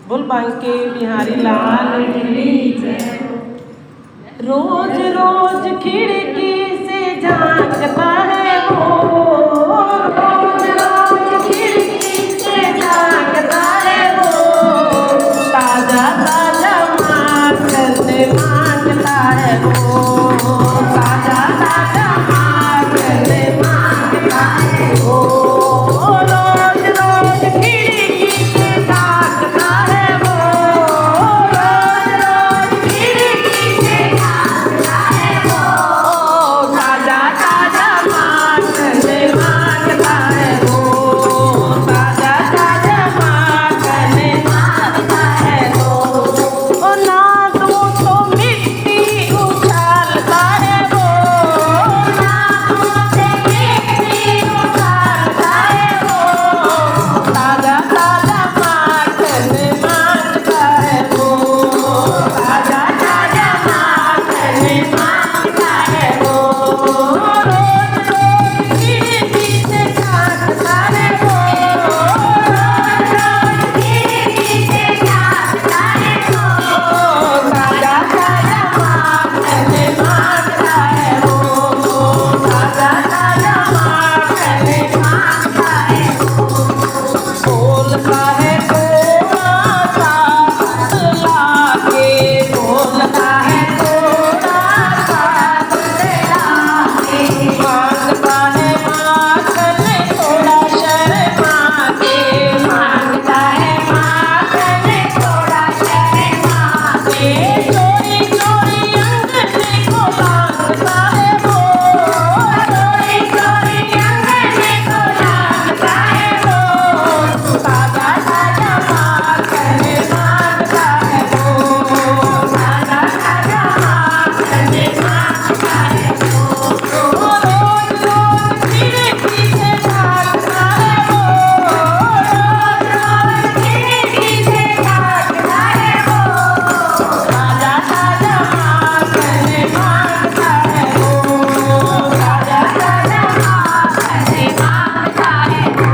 बोल बांके बिहारी लाल की जय। रोज रोज खिड़की से झांकता है वो, रोज रोज खिड़की से झांकता है वो, ताजा ताजा माखन मांगता है वो, ताजा ताजा माखन मांगता है वो। रोज रोज खिड़की से झांकता है वो, रोज रोज खिड़की से झांकता है वो, ताजा ताजा माखन मांगता है वो, ताजा ताजा माखन मांगता है वो। ओ ना दूं तो मिट्टी उछालता है वो, ना दूं तो मिट्टी उछालता है वो, ताजा ताजा माखन मांगता है वो, ताजा ताजा माखन मांगता है वो। रोज रोज खिड़की से झांकता है वो, रोज रोज खिड़की से झांकता है वो, ताजा ताजा माखन मांगता है वो, ताजा ताजा माखन मांगता है वो। बोलता है थोड़ा सा बतला के, बोलता है थोड़ा सा बतला के, मांगता है माखन थोड़ा शर्मा के, मांगता है माखन थोड़ा शर्मा के। चोरी चोरी अंगने को लांघता है वो, चोरी चोरी अंगने को लांघता है वो, ताजा ताजा माखन मांगता है वो, ताजा ताजा माखन मांगता है वो। रोज रोज खिड़की से झांकता है वो, रोज रोज खिड़की से झांकता है वो, ताजा ताजा माखन मांगता है वो, ताजा ताजा माखन मांगता है वो।